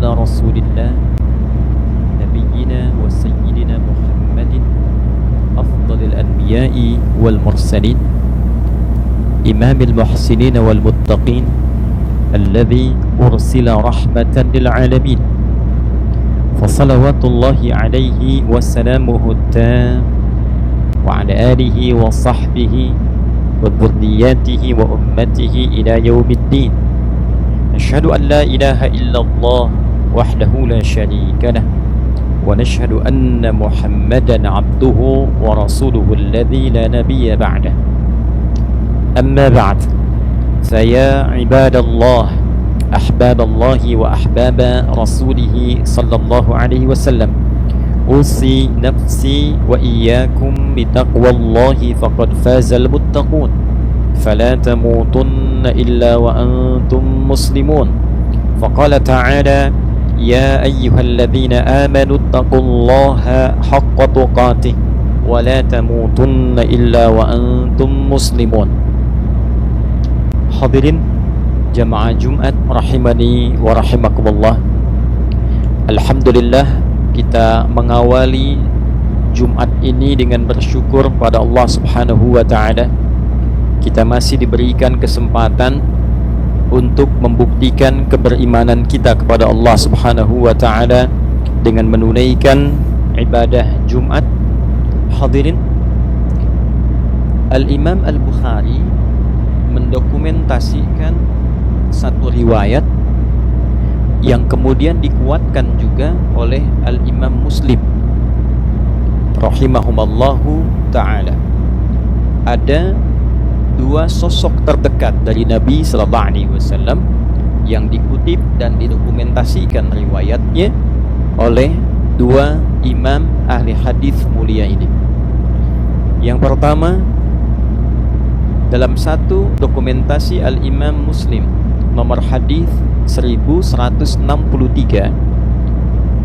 على رسول الله نبينا وسيدنا محمد أفضل الأنبياء والمرسلين إمام المحسنين والمتقين الذي أرسل رحمة للعالمين فصلوات الله عليه وسلامه التام وعلى آله وصحبه وذرياته وأمته إلى يوم الدين. نشهد أن لا إله إلا الله وحده لا شريك له ونشهد أن محمدا عبده ورسوله الذي لا نبي بعده. أما بعد، فيا عباد الله أحباب الله وأحباب رسوله صلى الله عليه وسلم، أوصي نفسي وإياكم بتقوى الله فقد فاز المتقون، فلا تموتن إلا وأنتم مسلمون. فقال تعالى: يا أيها الذين آمنوا اتقوا الله حق تقاته ولا تموتن إلا وأنتم مسلمون. Hadirin jamaah Jumat rahimani wa rahimakumullah. Alhamdulillah, kita mengawali Jumat ini dengan bersyukur pada Allah Subhanahu wa taala. Kita masih diberikan kesempatan untuk membuktikan keberimanan kita kepada Allah Subhanahu wa taala dengan menunaikan ibadah Jumat. Hadirin, Al-Imam Al-Bukhari mendokumentasikan satu riwayat yang kemudian dikuatkan juga oleh Al-Imam Muslim rahimahumallahu ta'ala. Ada dua sosok terdekat dari Nabi sallallahu alaihi wasallam yang dikutip dan didokumentasikan riwayatnya oleh dua imam ahli hadis mulia ini. Yang pertama, dalam satu dokumentasi Al-Imam Muslim nomor hadis 1163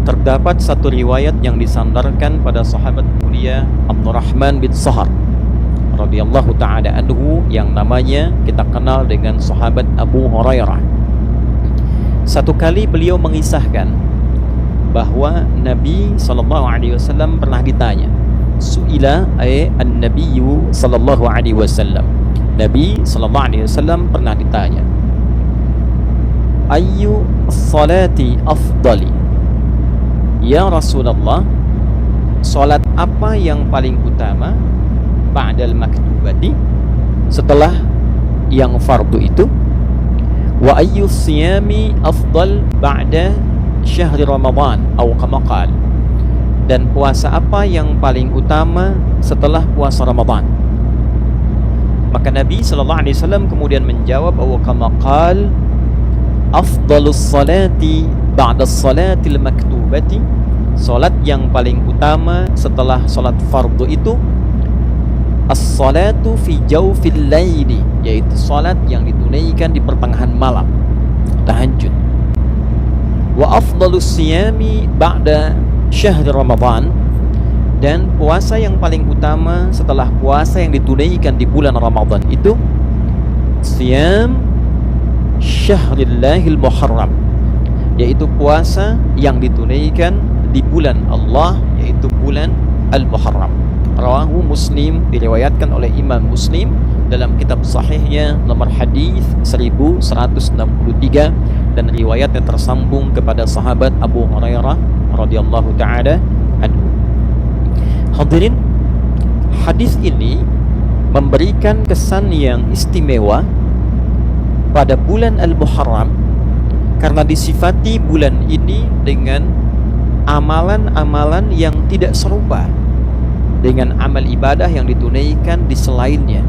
terdapat satu riwayat yang disandarkan pada sahabat mulia Abdurrahman bin Sahar radhiyallahu ta'ala anhu yang namanya kita kenal dengan sahabat Abu Hurairah. Satu kali beliau mengisahkan bahwa Nabi SAW pernah ditanya, su'ila an-nabiyyu sallallahu alaihi wasallam, Nabi SAW pernah ditanya, ayyu salati afdali, ya Rasulullah, salat apa yang paling utama ba'dal maktubati, setelah yang fardu itu, wa ayyu siyami afdal ba'da syahri Ramadan atau kama qala, dan puasa apa yang paling utama setelah puasa Ramadan. Maka Nabi SAW kemudian menjawab, wa kama qala afdalus salati ba'da salatil maktubati, salat yang paling utama setelah salat fardu itu as-salatu fi jawfil laili, yaitu salat yang ditunaikan di pertengahan malam, tahajud. Wa afdalus siyami ba'da syahr Ramadan, dan puasa yang paling utama setelah puasa yang ditunaikan di bulan Ramadan itu siyam syahrillahil muharram, yaitu puasa yang ditunaikan di bulan Allah, yaitu bulan Al-Muharram. Rawahu Muslim, diriwayatkan oleh Imam Muslim dalam kitab sahihnya nomor hadis 1163, dan riwayatnya tersambung kepada sahabat Abu Hurairah radhiyallahu ta'ala anhu. Hadirin, hadis ini memberikan kesan yang istimewa pada bulan Al-Muharram karena disifati bulan ini dengan amalan-amalan yang tidak serupa dengan amal ibadah yang ditunaikan di selainnya.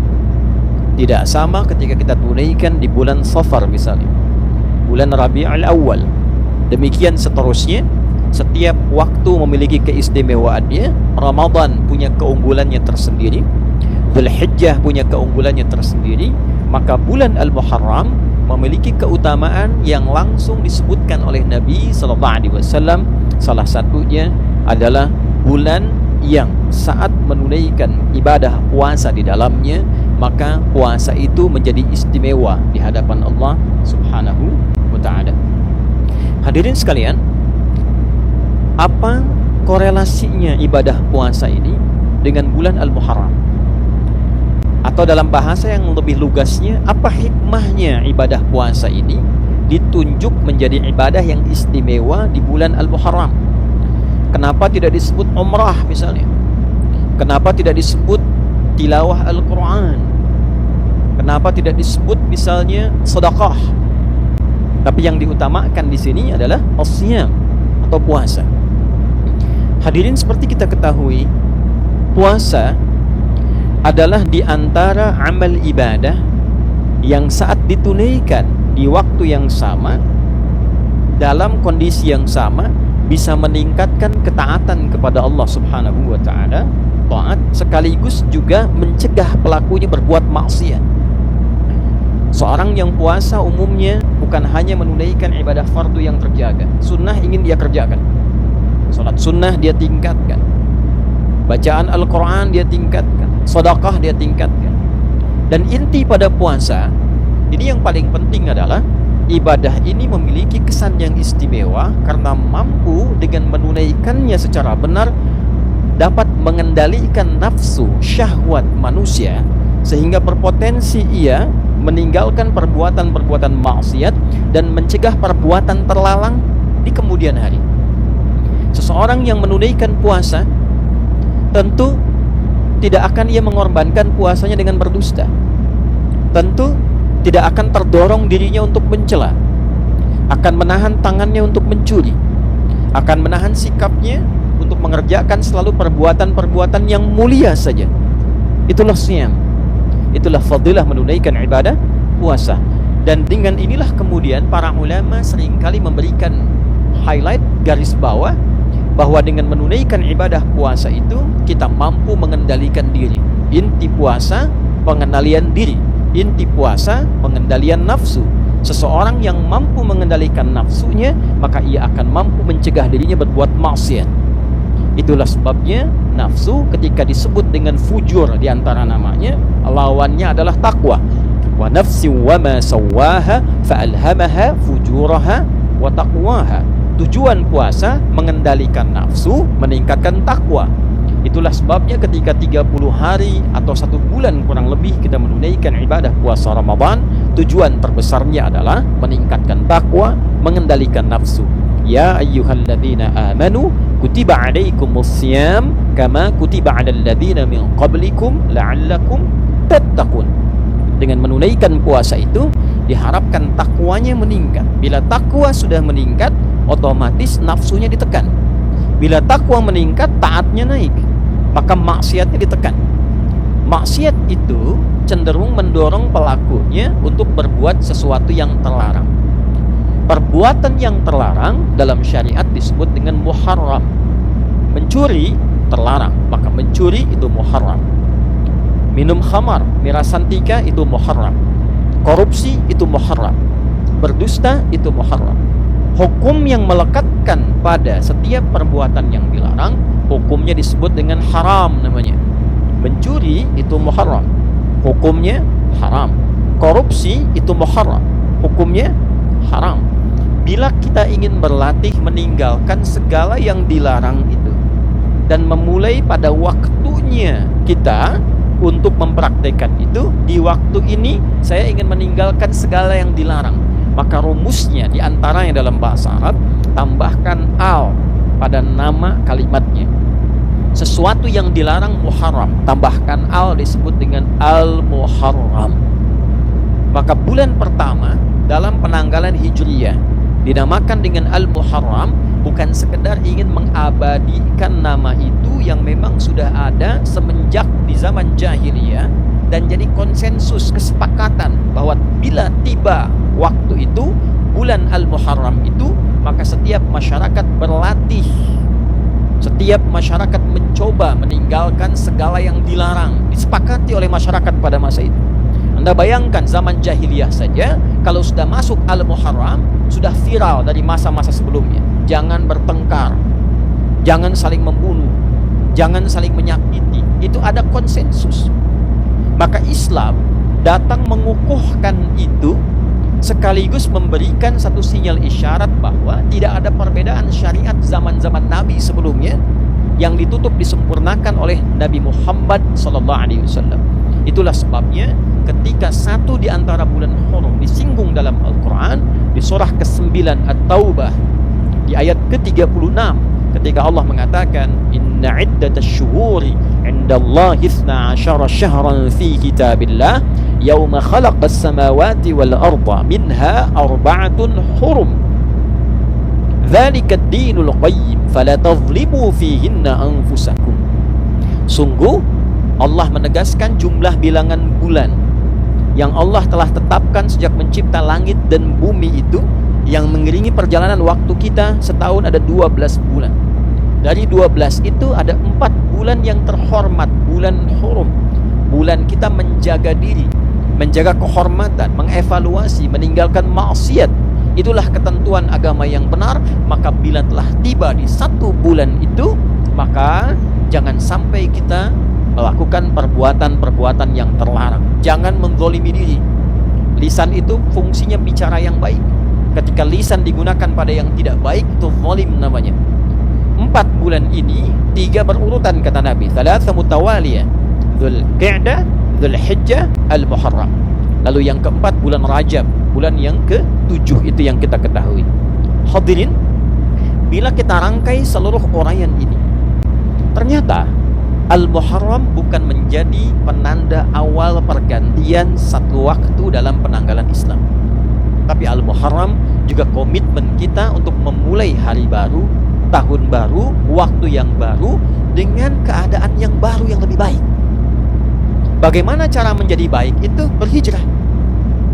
Tidak sama ketika kita tunaikan di bulan Safar misalnya, bulan Rabiul Awal. Demikian seterusnya. Setiap waktu memiliki keistimewaannya. Ramadan punya keunggulannya tersendiri, Dzulhijjah punya keunggulannya tersendiri. Maka bulan Al-Muharram memiliki keutamaan yang langsung disebutkan oleh Nabi SAW. Salah satunya adalah bulan yang saat menunaikan ibadah puasa di dalamnya, maka puasa itu menjadi istimewa di hadapan Allah Subhanahu wa ta'ala. Hadirin sekalian, apa korelasinya ibadah puasa ini dengan bulan Al-Muharram? Atau dalam bahasa yang lebih lugasnya, apa hikmahnya ibadah puasa ini ditunjuk menjadi ibadah yang istimewa di bulan Al-Muharram? Kenapa tidak disebut umrah misalnya? Kenapa tidak disebut tilawah Al-Quran? Kenapa tidak disebut misalnya sedekah? Tapi yang diutamakan di sini adalah as-siyam atau puasa. Hadirin, seperti kita ketahui, puasa adalah di antara amal ibadah yang saat ditunaikan di waktu yang sama, dalam kondisi yang sama, bisa meningkatkan ketaatan kepada Allah Subhanahu wa ta'ala, taat, sekaligus juga mencegah pelakunya berbuat maksiat. Seorang yang puasa umumnya bukan hanya menunaikan ibadah fardu yang terjaga, sunnah ingin dia kerjakan, salat sunnah dia tingkatkan, bacaan Al-Quran dia tingkatkan, sedekah dia tingkatkan. Dan inti pada puasa ini yang paling penting adalah ibadah ini memiliki kesan yang istimewa karena mampu dengan menunaikannya secara benar dapat mengendalikan nafsu syahwat manusia, sehingga berpotensi ia meninggalkan perbuatan-perbuatan maksiat dan mencegah perbuatan terlarang di kemudian hari. Seseorang yang menunaikan puasa tentu tidak akan ia mengorbankan puasanya dengan berdusta. Tentu tidak akan terdorong dirinya untuk mencela, akan menahan tangannya untuk mencuri, akan menahan sikapnya untuk mengerjakan selalu perbuatan-perbuatan yang mulia saja. Itulah siyam, itulah fadilah menunaikan ibadah puasa. Dan dengan inilah kemudian para ulama seringkali memberikan highlight, garis bawah, bahwa dengan menunaikan ibadah puasa itu kita mampu mengendalikan diri. Inti puasa pengendalian diri, inti puasa pengendalian nafsu. Seseorang yang mampu mengendalikan nafsunya, maka ia akan mampu mencegah dirinya berbuat maksiat. Itulah sebabnya nafsu ketika disebut dengan fujur di antara namanya, lawannya adalah takwa. Wa nafsi wa ma sawwaha fa'alhamaha fujuraha wa taqwaha. Tujuan puasa mengendalikan nafsu, meningkatkan takwa. Itulah sebabnya ketika 30 hari atau 1 bulan kurang lebih kita menunaikan ibadah puasa Ramadan, tujuan terbesarnya adalah meningkatkan takwa, mengendalikan nafsu. Ya ayyuhalladzina amanu kutiba alaikumus siyam kama kutiba alal ladzina min qablikum la'allakum tattaqun. Dengan menunaikan puasa itu diharapkan takwanya meningkat. Bila takwa sudah meningkat, otomatis nafsunya ditekan. Bila takwa meningkat, taatnya naik, maka maksiatnya ditekan. Maksiat itu cenderung mendorong pelakunya untuk berbuat sesuatu yang terlarang. Perbuatan yang terlarang dalam syariat disebut dengan muharram. Mencuri terlarang, maka mencuri itu muharram. Minum khamar, miras santika itu muharram. Korupsi itu muharram. Berdusta itu muharram. Hukum yang melekatkan pada setiap perbuatan yang dilarang, hukumnya disebut dengan haram namanya. Mencuri itu muharram, hukumnya haram. Korupsi itu muharram, hukumnya haram. Bila kita ingin berlatih meninggalkan segala yang dilarang itu dan memulai pada waktunya kita untuk mempraktekkan itu, di waktu ini saya ingin meninggalkan segala yang dilarang, maka rumusnya di antaranya dalam bahasa Arab, tambahkan al pada nama kalimatnya. Sesuatu yang dilarang muharram, tambahkan al, disebut dengan al-muharram. Maka bulan pertama dalam penanggalan Hijriyah dinamakan dengan al-muharram, bukan sekedar ingin mengabadikan nama itu yang memang sudah ada semenjak di zaman jahiliyah dan jadi konsensus kesepakatan bahwa bila tiba waktu itu, bulan Al-Muharram itu, maka setiap masyarakat berlatih, setiap masyarakat mencoba meninggalkan segala yang dilarang, disepakati oleh masyarakat pada masa itu. Anda bayangkan zaman jahiliyah saja, kalau sudah masuk Al-Muharram, sudah viral dari masa-masa sebelumnya. Jangan bertengkar, jangan saling membunuh, jangan saling menyakiti. Itu ada konsensus. Maka Islam datang mengukuhkan itu sekaligus memberikan satu sinyal isyarat bahwa tidak ada perbedaan syariat zaman-zaman Nabi sebelumnya yang ditutup disempurnakan oleh Nabi Muhammad SAW. Itulah sebabnya ketika satu di antara bulan Hurum disinggung dalam Al-Quran di surah ke-9 At-Taubah di ayat ke-36, ketika Allah mengatakan inna iddatash syuhuri indallahi 12 syahran fi kitabillah yauma khalaqas samawati wal arda minha arba'atun hurum dzalika ad-dinul qayyim fala tadhlimu fihinna anfusakum. Sungguh Allah menegaskan jumlah bilangan bulan yang Allah telah tetapkan sejak mencipta langit dan bumi itu, yang mengiringi perjalanan waktu kita setahun ada 12 bulan. Dari 12 itu ada 4 bulan yang terhormat, bulan Hurum. Bulan kita menjaga diri, menjaga kehormatan, mengevaluasi, meninggalkan maksiat. Itulah ketentuan agama yang benar. Maka bila telah tiba di 1 bulan itu, maka jangan sampai kita melakukan perbuatan-perbuatan yang terlarang. Jangan menzalimi diri. Lisan itu fungsinya bicara yang baik. Ketika lisan digunakan pada yang tidak baik, itu zalim namanya. 4 bulan ini 3 berurutan kata Nabi, thalatha mutawaliyah, Dzulqa'dah, Dzulhijjah, Al-Muharram. Lalu yang keempat bulan Rajab, bulan yang ke-7 itu yang kita ketahui. Hadirin, bila kita rangkai seluruh uraian ini, ternyata Al-Muharram bukan menjadi penanda awal pergantian satu waktu dalam penanggalan Islam, tapi Al-Muharram juga komitmen kita untuk memulai hari baru, tahun baru, waktu yang baru dengan keadaan yang baru yang lebih baik. Bagaimana cara menjadi baik itu? Berhijrah.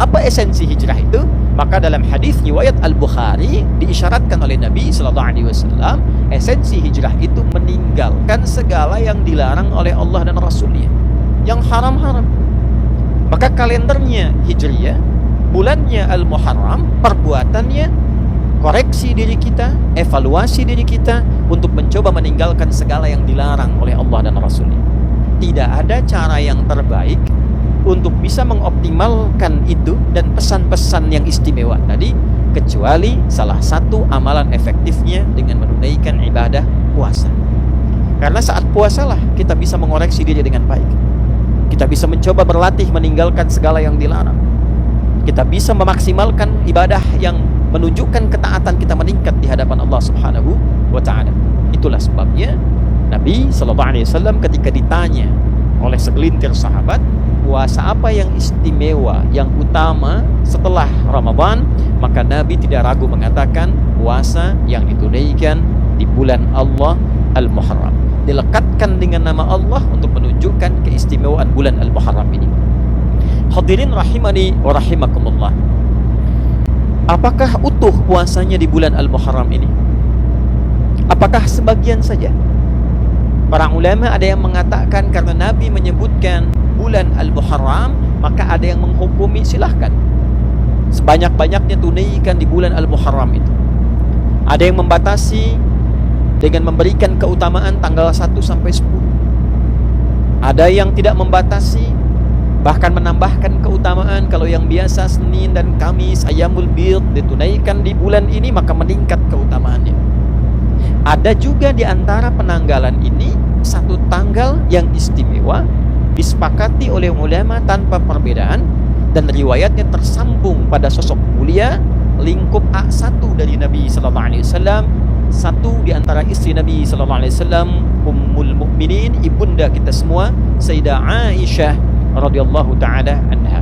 Apa esensi hijrah itu? Maka dalam hadis riwayat Al-Bukhari diisyaratkan oleh Nabi SAW, esensi hijrah itu meninggalkan segala yang dilarang oleh Allah dan Rasulnya, yang haram-haram. Maka kalendernya Hijriyah, bulannya Al-Muharram, perbuatannya koreksi diri kita, evaluasi diri kita untuk mencoba meninggalkan segala yang dilarang oleh Allah dan Rasulnya. Tidak ada cara yang terbaik untuk bisa mengoptimalkan itu dan pesan-pesan yang istimewa tadi, kecuali salah satu amalan efektifnya dengan menunaikan ibadah puasa. Karena saat puasalah kita bisa mengoreksi diri dengan baik. Kita bisa mencoba berlatih meninggalkan segala yang dilarang. Kita bisa memaksimalkan ibadah yang menunjukkan ketaatan kita meningkat di hadapan Allah Subhanahu wa ta'ala. Itulah sebabnya Nabi SAW ketika ditanya oleh segelintir sahabat, puasa apa yang istimewa, yang utama setelah Ramadan, maka Nabi tidak ragu mengatakan puasa yang ditunaikan di bulan Allah Al-Muharram. Dilekatkan dengan nama Allah untuk menunjukkan keistimewaan bulan Al-Muharram ini. Hadirin rahimani wa rahimakumullah. Apakah utuh puasanya di bulan Al-Muharram ini? Apakah sebagian saja? Para ulama ada yang mengatakan karena Nabi menyebutkan bulan Al-Muharram, maka ada yang menghukumi silahkan sebanyak-banyaknya tunaikan di bulan Al-Muharram itu. Ada yang membatasi dengan memberikan keutamaan tanggal 1 sampai 10. Ada yang tidak membatasi, bahkan menambahkan keutamaan. Kalau yang biasa Senin dan Kamis, Ayyamul Bid ditunaikan di bulan ini, maka meningkat keutamaannya. Ada juga di antara penanggalan ini satu tanggal yang istimewa, disepakati oleh ulama tanpa perbedaan, dan riwayatnya tersambung pada sosok mulia, lingkup A1 dari Nabi SAW, satu di antara istri Nabi SAW, Ummul Mukminin, ibunda kita semua, Sayyidah Aisyah radhiyallahu taala anha.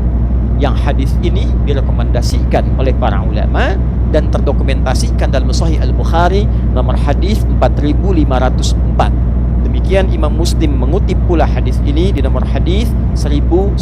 Yang hadis ini direkomendasikan oleh para ulama dan terdokumentasikan dalam Sahih Al-Bukhari nomor hadis 4504. Demikian Imam Muslim mengutip pula hadis ini di nomor hadis 1125.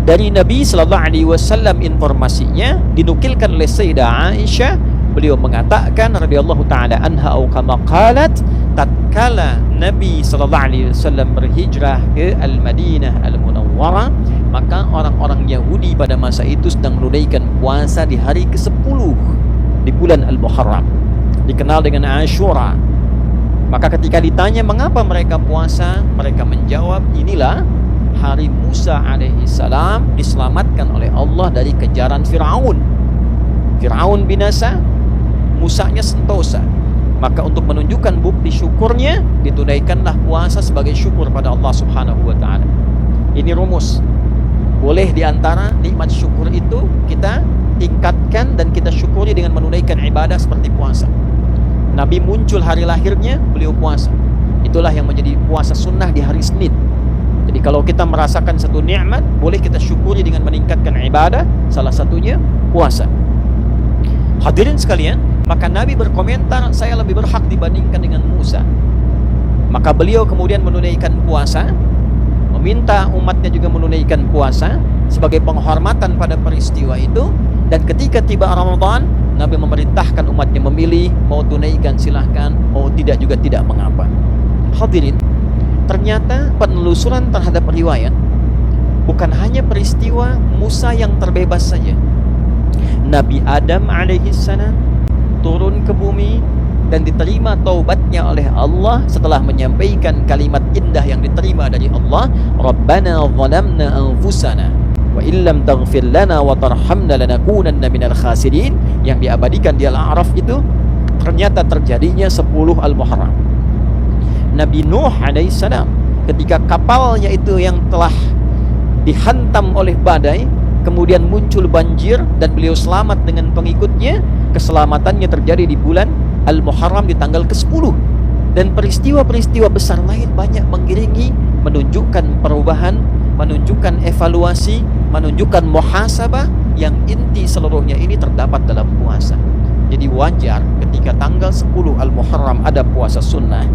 Dari Nabi sallallahu alaihi wasallam informasinya dinukilkan oleh Sayyidah Aisyah, beliau mengatakan radhiyallahu taala anha atau kama qalat, tatkala Nabi sallallahu alaihi wasallam berhijrah ke Al-Madinah Al-Munawwarah, maka orang-orang Yahudi pada masa itu sedang menunaikan puasa di hari ke-10 di bulan Al-Muharram, dikenal dengan Ashura. Maka ketika ditanya mengapa mereka puasa, mereka menjawab, inilah hari Musa alaihi salam diselamatkan oleh Allah dari kejaran Fir'aun. Fir'aun binasa, Musanya sentosa. Maka untuk menunjukkan bukti syukurnya, ditunaikanlah puasa sebagai syukur pada Allah Subhanahu wa ta'ala. Ini rumus. Boleh diantara nikmat syukur itu kita tingkatkan dan kita syukuri dengan menunaikan ibadah seperti puasa. Nabi muncul hari lahirnya, beliau puasa. Itulah yang menjadi puasa sunnah di hari Senin. Jadi kalau kita merasakan satu nikmat, boleh kita syukuri dengan meningkatkan ibadah, salah satunya puasa. Hadirin sekalian, maka Nabi berkomentar, saya lebih berhak dibandingkan dengan Musa. Maka beliau kemudian menunaikan puasa, meminta umatnya juga menunaikan puasa sebagai penghormatan pada peristiwa itu. Dan ketika tiba Ramadan, Nabi memerintahkan umatnya memilih, mau tunaikan silahkan, mau tidak juga tidak mengapa. Hadirin, ternyata penelusuran terhadap riwayat bukan hanya peristiwa Musa yang terbebas saja. Nabi Adam alaihissalam turun ke bumi dan diterima taubatnya oleh Allah setelah menyampaikan kalimat indah yang diterima dari Allah, Rabbana zalamna anfusana wa illam taghfir lana wa tarhamna lanakunanna minal khasirin, yang diabadikan di Al-A'raf itu ternyata terjadinya 10 Al-Muharram. Nabi Nuh alaihissalam ketika kapalnya itu yang telah dihantam oleh badai, kemudian muncul banjir dan beliau selamat dengan pengikutnya. Keselamatannya terjadi di bulan Al-Muharram di tanggal ke-10. Dan peristiwa-peristiwa besar lain banyak mengiringi, menunjukkan perubahan, menunjukkan evaluasi, menunjukkan muhasabah yang inti seluruhnya ini terdapat dalam puasa. Jadi wajar ketika tanggal 10 Al-Muharram ada puasa sunnah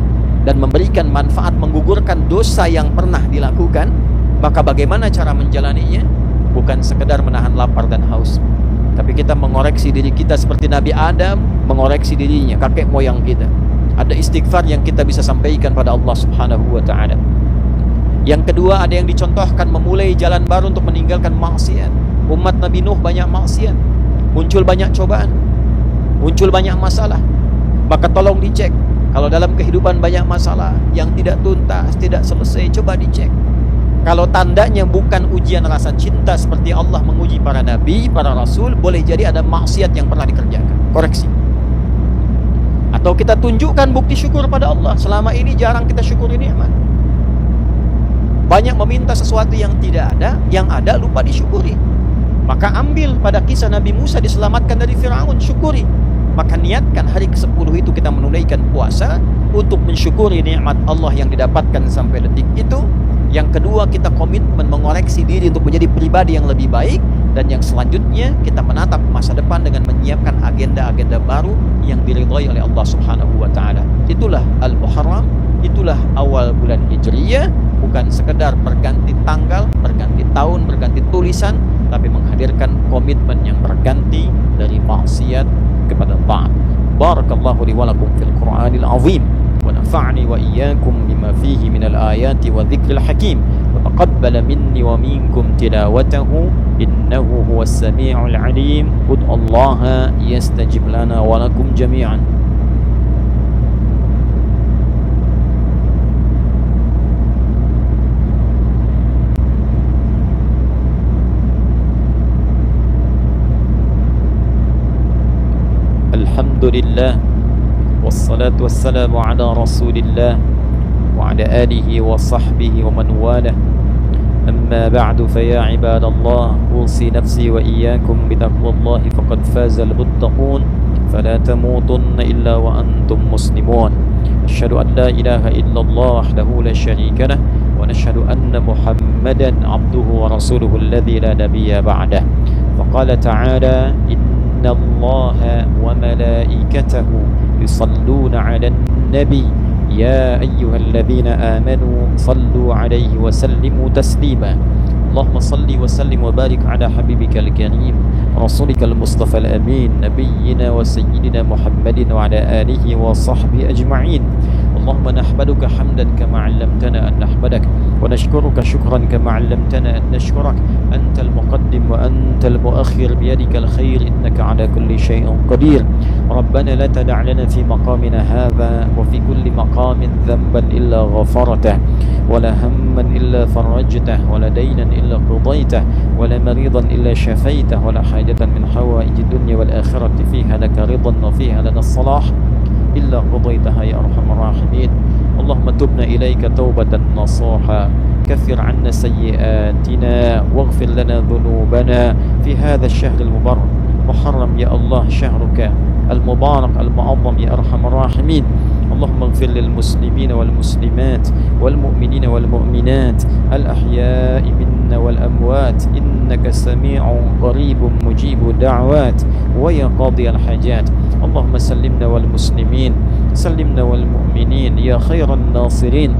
dan memberikan manfaat menggugurkan dosa yang pernah dilakukan. Maka bagaimana cara menjalaninya? Bukan sekedar menahan lapar dan haus, tapi kita mengoreksi diri kita seperti Nabi Adam mengoreksi dirinya, kakek moyang kita. Ada istighfar yang kita bisa sampaikan pada Allah Subhanahu wa ta'ala. Yang kedua, ada yang dicontohkan memulai jalan baru untuk meninggalkan maksiat. Umat Nabi Nuh banyak maksiat, muncul banyak cobaan, muncul banyak masalah. Maka tolong dicek. Kalau dalam kehidupan banyak masalah yang tidak tuntas, tidak selesai, coba dicek. Kalau tandanya bukan ujian rasa cinta seperti Allah menguji para nabi, para rasul, boleh jadi ada maksiat yang pernah dikerjakan. Koreksi. Atau kita tunjukkan bukti syukur pada Allah. Selama ini jarang kita syukuri nikmat. Banyak meminta sesuatu yang tidak ada, yang ada lupa disyukuri. Maka ambil pada kisah Nabi Musa diselamatkan dari Fir'aun, syukuri. Maka niatkan hari ke-10 itu kita menunaikan puasa untuk mensyukuri nikmat Allah yang didapatkan sampai detik itu. Yang kedua, kita komitmen mengoreksi diri untuk menjadi pribadi yang lebih baik. Dan yang selanjutnya, kita menatap masa depan dengan menyiapkan agenda-agenda baru yang diridhai oleh Allah Subhanahu wa ta'ala. Itulah Al-Muharram, itulah awal bulan Hijriyah. Bukan sekedar berganti tanggal, berganti tahun, berganti tulisan, tapi menghadirkan komitmen yang berganti dari maksiat kepada taat. Barakallahu li wa lakum fil Qur'anil azim. ونفعني وإياكم بما فيه من الآيات والذكر الحكيم وتقبل مني ومنكم تلاوته إنه هو السميع العليم ادعوا الله يستجب لنا ولكم جميعا. الحمد لله والصلاة والسلام على رسول الله وعلى آله وصحبه ومن والاه. أما بعد فيا عباد الله أوصي نفسي وإياكم بتقوى الله فقد فاز المتقون فلا تموتن إلا وأنتم مسلمون. أشهد أن لا إله إلا الله وحده لا شريك له ونشهد أن محمدا عبده ورسوله الذي لا نبي بعده. فقال تعالى إن الله وملائكته يصلون على النبي يا أيها الذين آمنوا صلوا عليه وسلموا تسليما. اللهم صل وسلم وبارك على حبيبك الكريم رسولك المصطفى الأمين نبينا وسيدنا محمد وعلى آله وصحبه أجمعين. اللهم نحمدك حمدا كما علمتنا أن نحمدك، ونشكرك شكرا كما علمتنا أن نشكرك. أنت المقدم وأنت المؤخر، بيدك الخير، إنك على كل شيء قدير. ربنا لا تدع لنا في مقامنا هذا وفي كل مقام ذنبا إلا غفرته، ولا هما إلا فرجته، ولا دينا إلا قضيته، ولا مريضا إلا شفيته، ولا حاجة من حوائج الدنيا والآخرة فيها لك رضا وفيها لنا الصلاح إلا قضيتها يا أرحم الراحمين. اللهم تبنا إليك توبة نصوحا، كفر عنا سيئاتنا واغفر لنا ذنوبنا في هذا الشهر المبارك محرم يا الله، شهرك المبارك المعظم يا أرحم الراحمين. اللهم اغفر للمسلمين والمسلمات والمؤمنين والمؤمنات الأحياء منا والأموات، إنك سميع قريب مجيب دعوات ويا قاضي الحاجات. اللهم سلمنا والمسلمين، سلمنا والمؤمنين يا خير الناصرين.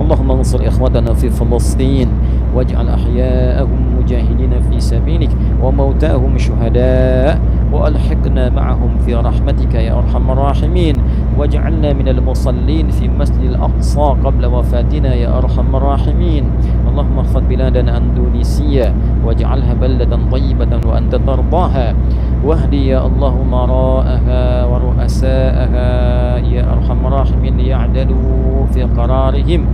اللهم انصر إخوتنا في فلسطين، واجعل أحياءهم مجاهدين في سبيلك وموتاهم شهداء، وألحقنا معهم في رحمتك يا أرحم الراحمين، واجعلنا من المصلين في مسجد الأقصى قبل وفاتنا يا أرحم الراحمين. اللهم احفظ بلادنا أندونيسيا واجعلها بلدا طيبة وأنت ترضاها، واهدي يا الله مراءها ورؤساءها يا أرحم الراحمين ليعدلوا في قرارهم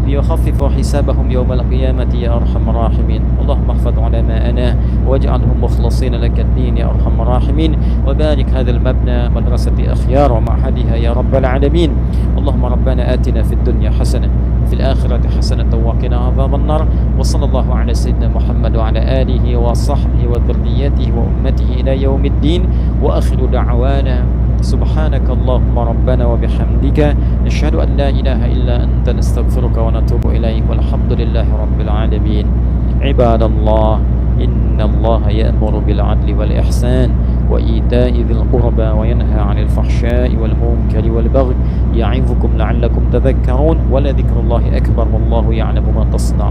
ليخففوا حسابهم يوم القيامة يا أرحم الراحمين. اللهم احفظ علماءنا واجعلهم مخلصين لك الدين يا أرحم الراحمين، وبارك هذا المبنى مدرسة أخيار ومعهدها يا رب العالمين. اللهم ربنا آتنا في الدنيا حسنة وفي الآخرة حسنة وقنا عذاب النار. وصلى الله على سيدنا محمد وعلى آله وصحبه وذريته وأمته إلى يوم الدين، وآخر دعوانا سبحانك اللهم ربنا وبحمدك، نشهد أن لا إله إلا أنت، نستغفرك ونتوب إليك، والحمد لله رب العالمين. عباد الله، إن الله يأمر بالعدل والإحسان وإيتاء ذي القربى وينهى عن الفحشاء والمنكر والبغي، يعظكم لعلكم تذكرون، ولذكر الله أكبر والله يعلم ما تصنعون.